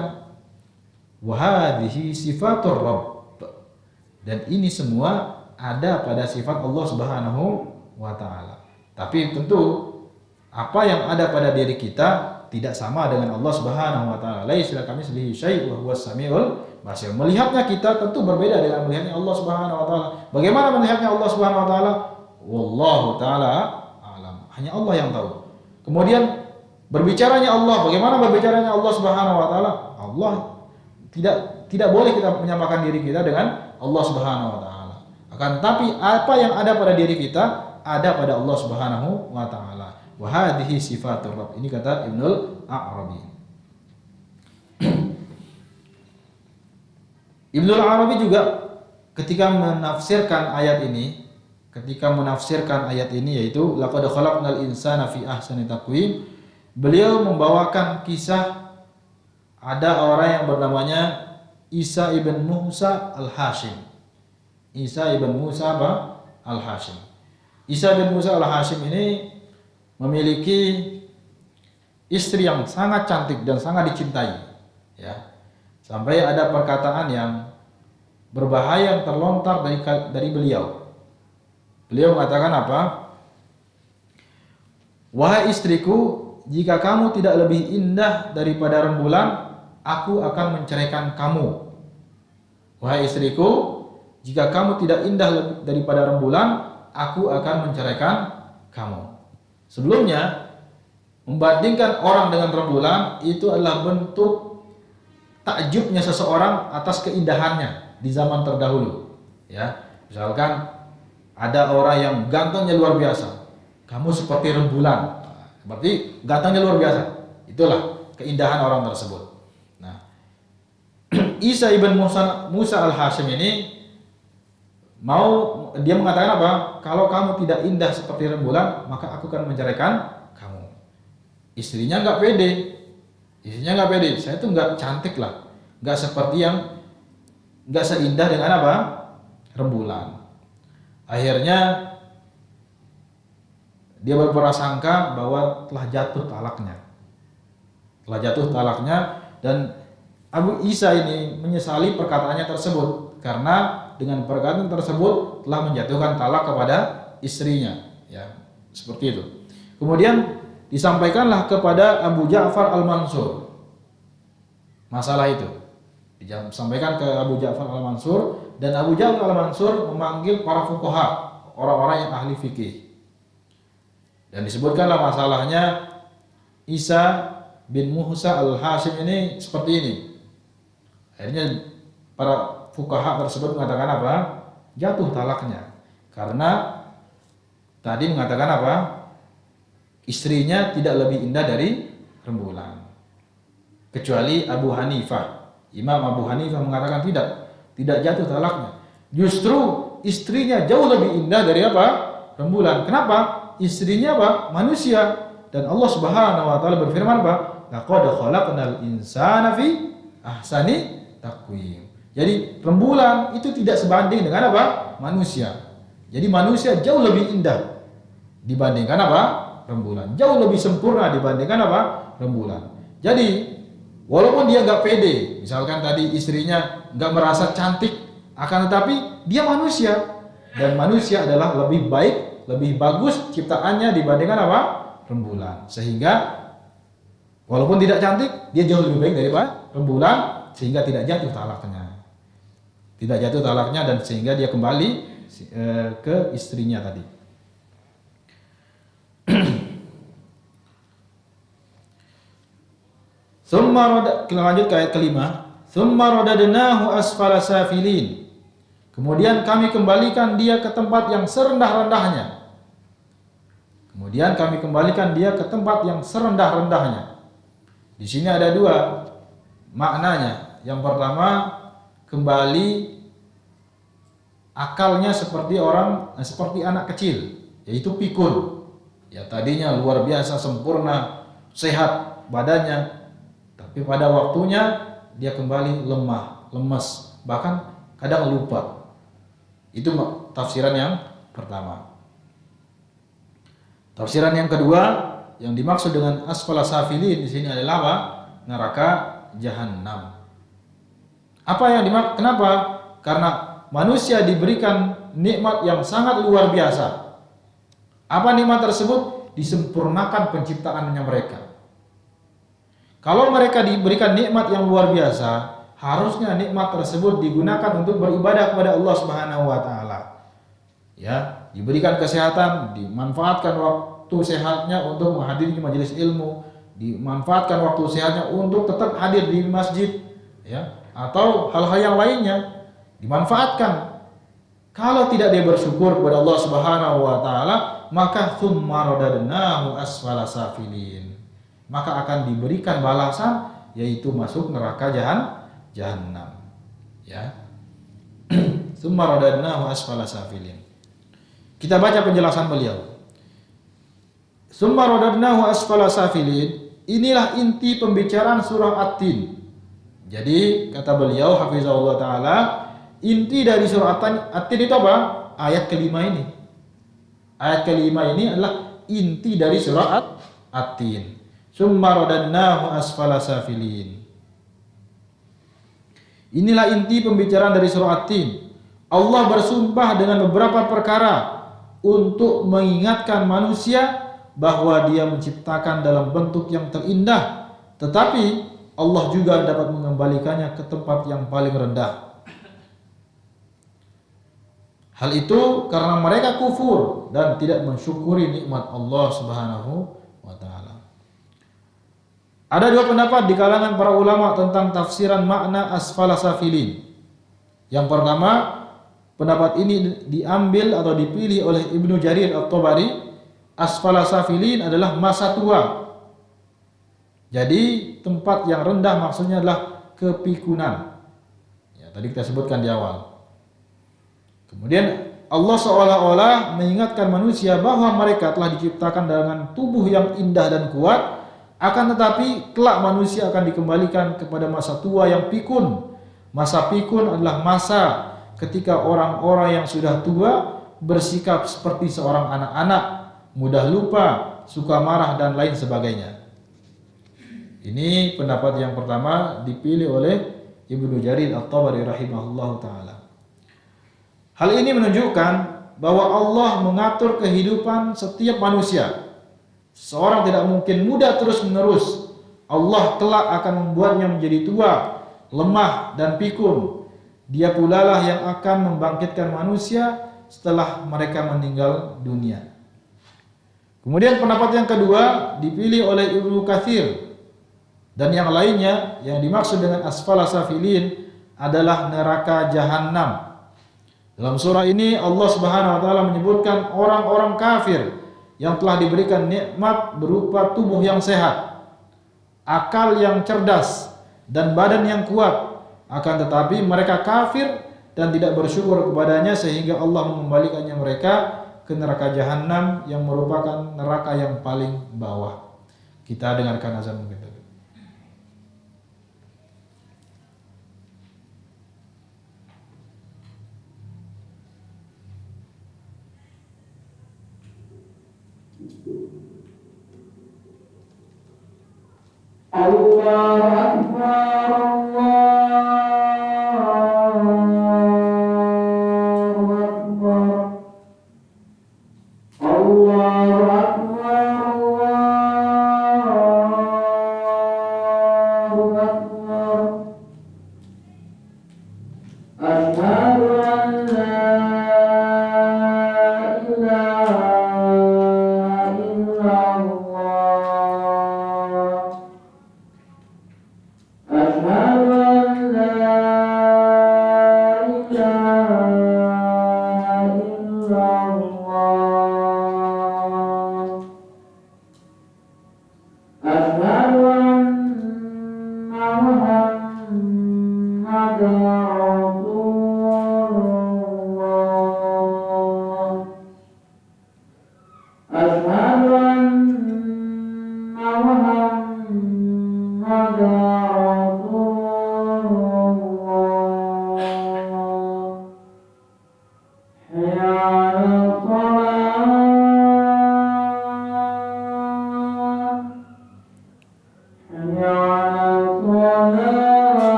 Wa hadhihi sifatur rabb. Dan ini semua ada pada sifat Allah Subhanahu wa taala. Tapi tentu apa yang ada pada diri kita tidak sama dengan Allah Subhanahu wa taala. Laisa kamitslihi syai' wa huwas samiul basir. Melihatnya kita tentu berbeda dengan melihatnya Allah Subhanahu wa taala. Bagaimana melihatnya Allah Subhanahu wa taala? Wallahu taala alam. Hanya Allah yang tahu. Kemudian berbicaranya Allah, bagaimana berbicaranya Allah Subhanahu wa taala? Allah tidak boleh kita menyamakan diri kita dengan Allah Subhanahu wa taala. Akan tapi apa yang ada pada diri kita ada pada Allah Subhanahu wa taala. Wa hadhihi sifatur rabb. Ini kata Ibnul Arabi. Ibnul Arabi juga ketika menafsirkan ayat ini yaitu laqad khalaqnal insana fi ahsani taqwim, beliau membawakan kisah ada orang yang bernamanya Isa ibn Musa al-Hashim. Isa ibn Musa al-Hashim. Isa ibn Musa al-Hashim ini memiliki istri yang sangat cantik dan sangat dicintai, ya. Sampai ada perkataan yang berbahaya yang terlontar dari beliau. Beliau mengatakan apa? Wahai istriku, jika kamu tidak lebih indah daripada rembulan, aku akan menceraikan kamu. Wahai istriku, jika kamu tidak indah daripada rembulan, aku akan menceraikan kamu. Sebelumnya, membandingkan orang dengan rembulan itu adalah bentuk takjubnya seseorang atas keindahannya di zaman terdahulu. Ya, misalkan ada orang yang gantengnya luar biasa, kamu seperti rembulan, berarti gantengnya luar biasa. Itulah keindahan orang tersebut. Nah, Isa ibn Musa al-Hashim ini dia mengatakan apa? Kalau kamu tidak indah seperti rembulan, maka aku akan menceraikan kamu. Istrinya nggak pede. Saya itu nggak cantik lah, nggak seperti nggak seindah dengan apa? Rembulan. Akhirnya dia berprasangka bahwa telah jatuh talaknya, dan Abu Isa ini menyesali perkataannya tersebut karena dengan perkataan tersebut telah menjatuhkan talak kepada istrinya, ya, seperti itu. Kemudian disampaikanlah kepada Abu Ja'far al-Mansur masalah itu. Disampaikan ke Abu Ja'far al-Mansur, dan Abu Ja'far al-Mansur memanggil para fuqaha, orang-orang yang ahli fikih. Dan disebutkanlah masalahnya Isa bin Musa al-Hashim ini seperti ini. Akhirnya para fuqaha tersebut mengatakan apa? Jatuh talaknya. Karena tadi mengatakan apa? Istrinya tidak lebih indah dari rembulan. Kecuali Abu Hanifah. Imam Abu Hanifah mengatakan tidak jatuh talaknya. Justru istrinya jauh lebih indah dari apa? Rembulan. Kenapa? Istrinya apa? Manusia. Dan Allah Subhanahu wa taala berfirman apa? Laqad khalaqnal insana fi ahsani taqwim. Jadi rembulan itu tidak sebanding dengan apa? Manusia. Jadi manusia jauh lebih indah dibandingkan apa? Rembulan. Jauh lebih sempurna dibandingkan apa? Rembulan. Jadi walaupun dia nggak pede, misalkan tadi istrinya nggak merasa cantik, akan tetapi dia manusia, dan manusia adalah lebih baik, lebih bagus ciptaannya dibandingkan apa? Rembulan. Sehingga walaupun tidak cantik, dia jauh lebih baik daripada rembulan, sehingga tidak jatuh talaknya, dan sehingga dia kembali ke istrinya tadi. Kita lanjut ke ayat kelima. Tsumma radadnahu asfala safilin. Kemudian kami kembalikan dia ke tempat yang serendah-rendahnya. Di sini ada dua maknanya. Yang pertama, kembali akalnya seperti anak kecil, yaitu pikun. Ya, tadinya luar biasa sempurna, sehat badannya, tapi pada waktunya dia kembali lemah, lemas, bahkan kadang lupa. Itu tafsiran yang pertama. Tafsiran yang kedua, yang dimaksud dengan asfala safilin di sini adalah apa? Neraka jahanam. Kenapa? Karena manusia diberikan nikmat yang sangat luar biasa. Apa nikmat tersebut? Disempurnakan penciptaannya mereka. Kalau mereka diberikan nikmat yang luar biasa, harusnya nikmat tersebut digunakan untuk beribadah kepada Allah Subhanahu wa taala. Ya, diberikan kesehatan, dimanfaatkan waktu sehatnya untuk menghadiri majelis ilmu, dimanfaatkan waktu sehatnya untuk tetap hadir di masjid, ya, atau hal-hal yang lainnya dimanfaatkan. Kalau tidak dia bersyukur kepada Allah Subhanahu wa taala, maka tsumma radadnahu asfala safilin. Maka akan diberikan balasan, yaitu masuk neraka jahanam. Ya. Tsumma radadnahu asfala safilin. Kita baca penjelasan beliau. Tsumma radadnahu asfala safilin. Inilah inti pembicaraan surah At-Tin. Jadi kata beliau hafizahullah taala, inti dari surah At-Tin itu apa? Ayat kelima ini. Ayat kelima ini adalah inti dari surah At-Tin. Tsumma radadnahu asfala safilin. Inilah inti pembicaraan dari surah At-Tin. Allah bersumpah dengan beberapa perkara untuk mengingatkan manusia bahwa Dia menciptakan dalam bentuk yang terindah, tetapi Allah juga dapat mengembalikannya ke tempat yang paling rendah. Hal itu karena mereka kufur dan tidak mensyukuri nikmat Allah Subhanahu wa taala. Ada dua pendapat di kalangan para ulama tentang tafsiran makna asfala safilin. Yang pertama, pendapat ini diambil atau dipilih oleh Ibnu Jarir At-Tabari. Asfala safilin adalah masa tua. Jadi tempat yang rendah maksudnya adalah kepikunan. Ya, tadi kita sebutkan di awal. Kemudian Allah seolah-olah mengingatkan manusia bahwa mereka telah diciptakan dengan tubuh yang indah dan kuat, akan tetapi kelak manusia akan dikembalikan kepada masa tua yang pikun. Masa pikun adalah masa ketika orang-orang yang sudah tua bersikap seperti seorang anak-anak, mudah lupa, suka marah dan lain sebagainya. Ini pendapat yang pertama dipilih oleh Ibnu Jarir At-Tabari rahimahullahu taala. Hal ini menunjukkan bahwa Allah mengatur kehidupan setiap manusia. Seorang tidak mungkin muda terus-menerus. Allah kelak akan membuatnya menjadi tua, lemah dan pikun. Dia pula lah yang akan membangkitkan manusia setelah mereka meninggal dunia. Kemudian pendapat yang kedua dipilih oleh Ibnu Katsir dan yang lainnya. Yang dimaksud dengan asfala safilin adalah neraka jahanam. Dalam surah ini Allah Subhanahu wa taala menyebutkan orang-orang kafir yang telah diberikan nikmat berupa tubuh yang sehat, akal yang cerdas dan badan yang kuat. Akan tetapi mereka kafir dan tidak bersyukur kepadanya sehingga Allah mengembalikannya mereka ke neraka jahanam yang merupakan neraka yang paling bawah. Kita dengarkan azan mungkin. Allahu Akbar, Allahu Akbar, Allahu Akbar, Allahu Akbar. Asyhadu an la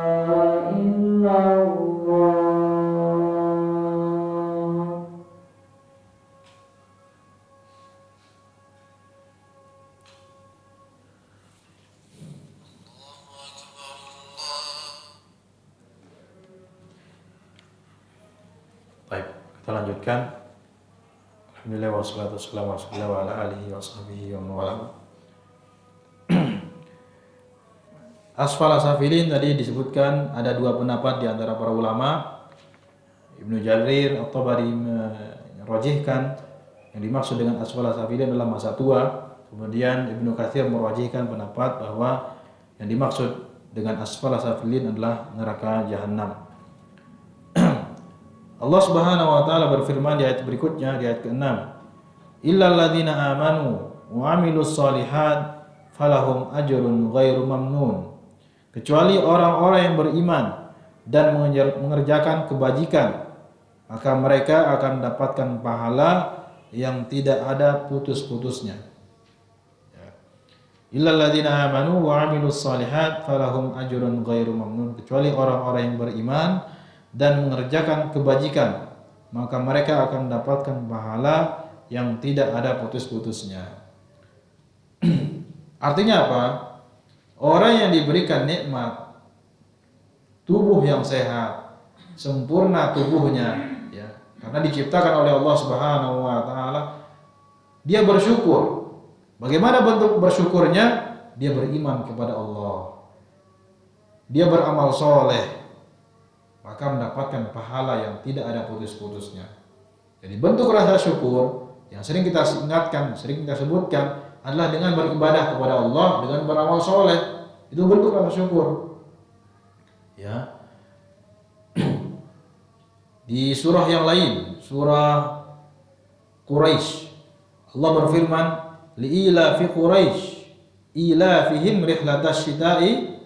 ilaha illallah. Baik, kita lanjutkan. Alhamdulillah wassalatu wassalamu ala alihi washabihi wa mawala. Asfala safilin tadi disebutkan ada dua pendapat di antara para ulama. Ibnu Jarir At-Tabari merajihkan yang dimaksud dengan asfala safilin adalah masa tua. Kemudian Ibnu Katsir merajihkan pendapat bahwa yang dimaksud dengan asfala safilin adalah neraka jahanam. Allah Subhanahu wa taala berfirman di ayat berikutnya, di ayat ke-6, "Illal ladzina amanu wa amilus shalihat falahum ajrun ghairu mamnun. Kecuali orang-orang yang beriman dan mengerjakan kebajikan, maka mereka akan mendapatkan pahala yang tidak ada putus-putusnya. Illal ladzina amanu wa amilus shalihat falahum ajrun ghairu mamnun. Kecuali orang-orang yang beriman dan mengerjakan kebajikan, maka mereka akan mendapatkan pahala yang tidak ada putus-putusnya. Artinya apa? Orang yang diberikan nikmat tubuh yang sehat, sempurna tubuhnya, ya, karena diciptakan oleh Allah Subhanahu wa taala, dia bersyukur. Bagaimana bentuk bersyukurnya? Dia beriman kepada Allah, dia beramal soleh, maka mendapatkan pahala yang tidak ada putus-putusnya. Jadi bentuk rasa syukur yang sering kita ingatkan, sering kita sebutkan adalah dengan beribadah kepada Allah, dengan beramal soleh. Itu bentuk rasa syukur. Ya. Di surah yang lain, surah Quraisy, Allah berfirman, li'ila fi Quraisy ila fihim rihlatas syita'i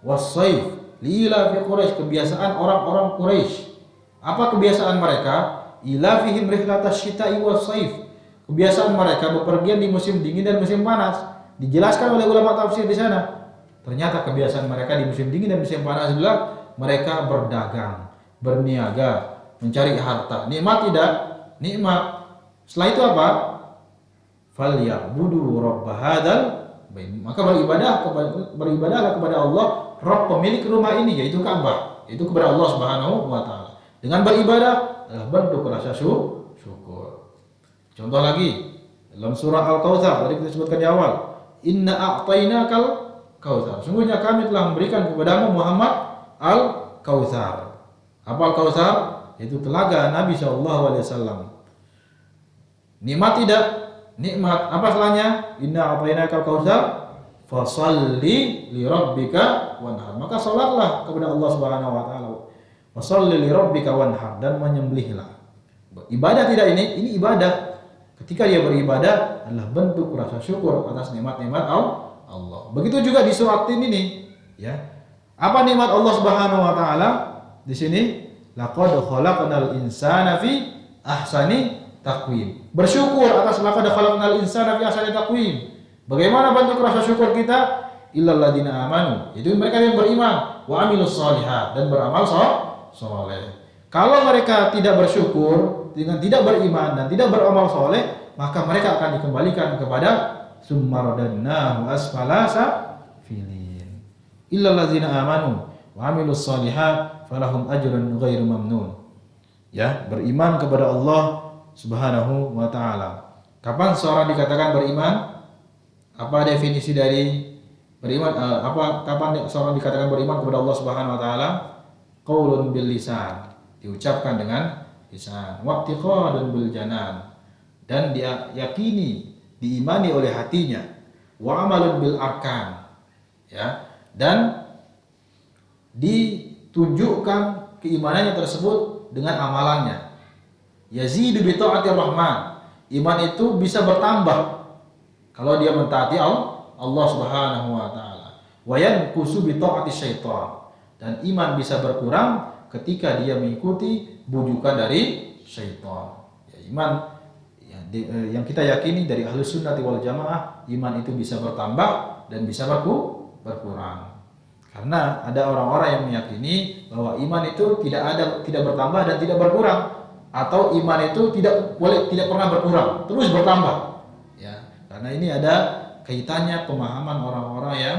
was-saif. Li'ila fi Quraisy, kebiasaan orang-orang Quraisy. Apa kebiasaan mereka? Ila fihim rihlatas syita'i was-saif. Kebiasaan mereka bepergian di musim dingin dan musim panas. Dijelaskan oleh ulama tafsir di sana. Ternyata kebiasaan mereka di musim dingin dan musim panas adalah mereka berdagang, berniaga, mencari harta. Nikmat tidak? Nikmat. Setelah itu apa? Falyabudu rabb hadzal bait. Maka beribadahlah kepada Allah, Rabb pemilik rumah ini, yaitu Ka'bah, yaitu kepada Allah Subhanahu wa taala. Dengan beribadah adalah bentuk rasa syukur. Contoh lagi dalam surah Al-Kautsar, tadi kita sebutkan di awal, inna a'tainakal kautsar. Sungguhnya kami telah memberikan kepadamu Muhammad Al-Kautsar. Apa Al-Kautsar? Yaitu telaga Nabi SAW. Nikmat tidak? Nikmat. Apa setelahnya? Inna a'tainakal kautsar fasalli li rabbika wanhar. Maka salatlah kepada Allah Subhanahu wa taala. Fasalli li rabbika wanhar, dan menyembelihlah. Ibadah tidak ini? Ini ibadah. Ketika dia beribadah adalah bentuk rasa syukur atas nikmat-nikmat Allah. Begitu juga di surat ini, ya. Apa nikmat Allah Subhanahu wa taala di sini? Laqad khalaqnal insana fi ahsani taqwim. Bersyukur atas laqad khalaqnal insana fi ahsani taqwim. Bagaimana bentuk rasa syukur kita? Illal ladzina amanu. Itu mereka yang beriman, wa amilus shalihat, dan beramal soleh. Kalau mereka tidak bersyukur, dengan tidak beriman dan tidak beramal soleh, maka mereka akan dikembalikan kepada summardannahu asfala safilin. Illal ladzina amanu wa amilus shalihat falahum ajrun ghairu mamnun. Ya, beriman kepada Allah Subhanahu wa taala. Kapan seorang dikatakan beriman? Apa definisi dari beriman? Kapan seorang dikatakan beriman kepada Allah Subhanahu wa taala? Qaulun bil lisan, diucapkan dengan lisan, waqtiqadun bil janan, dan dia yakini, diimani oleh hatinya, wa amalun bil arkan, ya, dan ditunjukkan keimanannya tersebut dengan amalannya. Yazidu bi ta'atir rahman. Iman itu bisa bertambah kalau dia mentaati Allah Subhanahu wa taala. Wa yanqusu bi ta'ati syaitan. Dan iman bisa berkurang ketika dia mengikuti bujukan dari syaitan. Ya, iman yang kita yakini dari Ahlus Sunnah wal Jamaah, iman itu bisa bertambah dan bisa berkurang. Karena ada orang-orang yang meyakini bahwa iman itu tidak bertambah dan tidak berkurang, atau iman itu tidak pernah berkurang, terus bertambah. Ya, karena ini ada kaitannya pemahaman orang-orang yang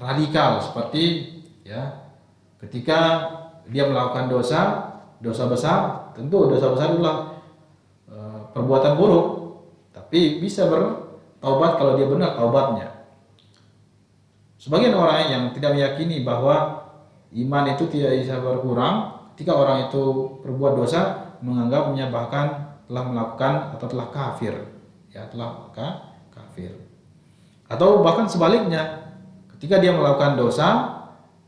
radikal, seperti, ya, ketika dia melakukan dosa besar, tentu dosa besar adalah perbuatan buruk, tapi bisa bertaubat kalau dia benar taubatnya. Sebagian orang yang tidak meyakini bahwa iman itu tidak bisa berkurang, ketika orang itu berbuat dosa, menganggapnya bahkan telah melakukan atau telah kafir, ya, telah kafir. Atau bahkan sebaliknya, ketika dia melakukan dosa,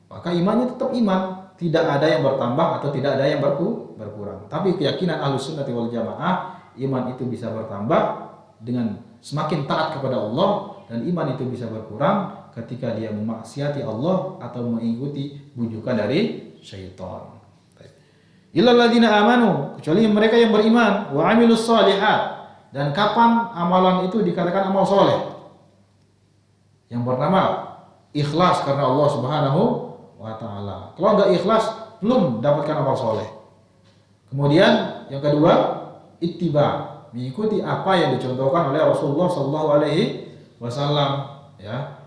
maka imannya tetap iman, tidak ada yang bertambah atau tidak ada yang berkurang. Tapi keyakinan Ahlus Sunnah wal Jamaah, iman itu bisa bertambah dengan semakin taat kepada Allah, dan iman itu bisa berkurang ketika dia memaksiati Allah atau mengikuti bujukan dari syaitan. Illal ladzina amanu, kecuali mereka yang beriman, wa amilus shalihat. Dan kapan amalan itu dikatakan amal soleh? Yang pertama, ikhlas karena Allah Subhanahu wa taala. Kalau enggak ikhlas, belum dapatkan amal soleh. Kemudian yang kedua, ittiba, mengikuti apa yang dicontohkan oleh Rasulullah sallallahu alaihi wasallam, ya.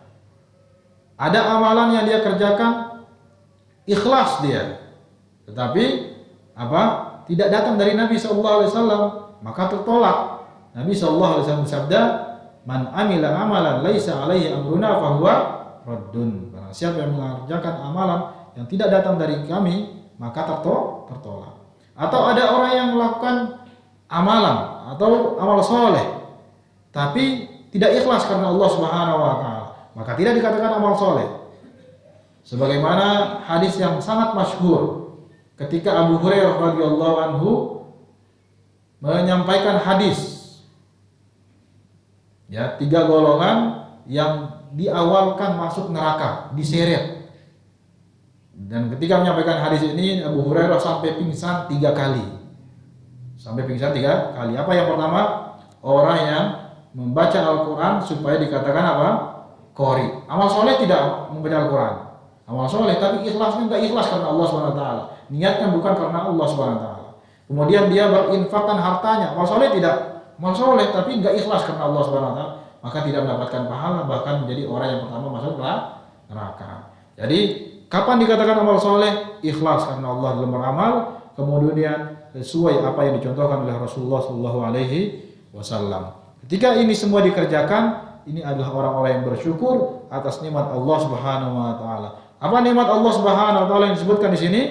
Ada amalan yang dia kerjakan ikhlas dia, tetapi apa? Tidak datang dari Nabi sallallahu alaihi wasallam, maka tertolak. Nabi sallallahu alaihi wasallam bersabda, "Man amila amalan laisa alaihi amruna fahuwa raddun." Barang siapa yang mengerjakan amalan yang tidak datang dari kami, maka tertolak. Atau ada orang yang melakukan amalan atau amal soleh, tapi tidak ikhlas karena Allah Subhanahu wa taala, maka tidak dikatakan amal soleh. Sebagaimana hadis yang sangat masyhur ketika Abu Hurairah radhiyallahu anhu menyampaikan hadis, ya, 3 golongan yang diawalkan masuk neraka, diseret. Dan ketika menyampaikan hadis ini, Abu Hurairah sampai pingsan 3 kali. Sampai pingsan 3 kali. Apa yang pertama? Orang yang membaca Al-Quran supaya dikatakan apa? Qori. Amal soleh tidak membaca Al-Quran. Amal soleh tapi ikhlasnya enggak ikhlas karena Allah SWT. Niatnya bukan karena Allah SWT. Kemudian dia berinfakkan hartanya. Amal soleh tidak. Amal soleh tapi enggak ikhlas karena Allah SWT. Maka tidak mendapatkan pahala, bahkan menjadi orang yang pertama masuk neraka. Jadi kapan dikatakan amal soleh? Ikhlas karena Allah dalam beramal, kemudian sesuai apa yang dicontohkan oleh Rasulullah Shallallahu Alaihi Wasallam. Ketika ini semua dikerjakan, ini adalah orang-orang yang bersyukur atas nikmat Allah Subhanahu Wa Taala. Apa nikmat Allah Subhanahu Wa Taala yang disebutkan di sini?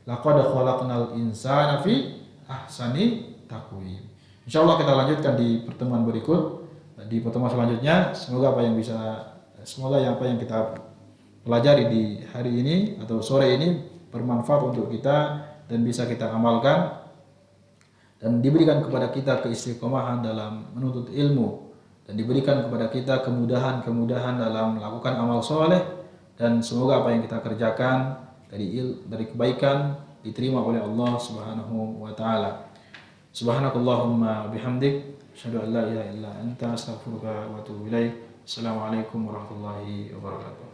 Laqad khalaqnal insana fi ahsani taqwim. Insyaallah kita lanjutkan di pertemuan berikut, di pertemuan selanjutnya. Semoga apa yang kita pelajari di hari ini atau sore ini bermanfaat untuk kita dan bisa kita amalkan, dan diberikan kepada kita keistiqomahan dalam menuntut ilmu, dan diberikan kepada kita kemudahan dalam melakukan amal soleh, dan semoga apa yang kita kerjakan dari kebaikan diterima oleh Allah Subhanahu wa taala. Subhanakallahumma bihamdik, asyhadu an la ilaha illa anta, astaghfiruka wa atubu ilaik. Assalamualaikum warahmatullahi wabarakatuh.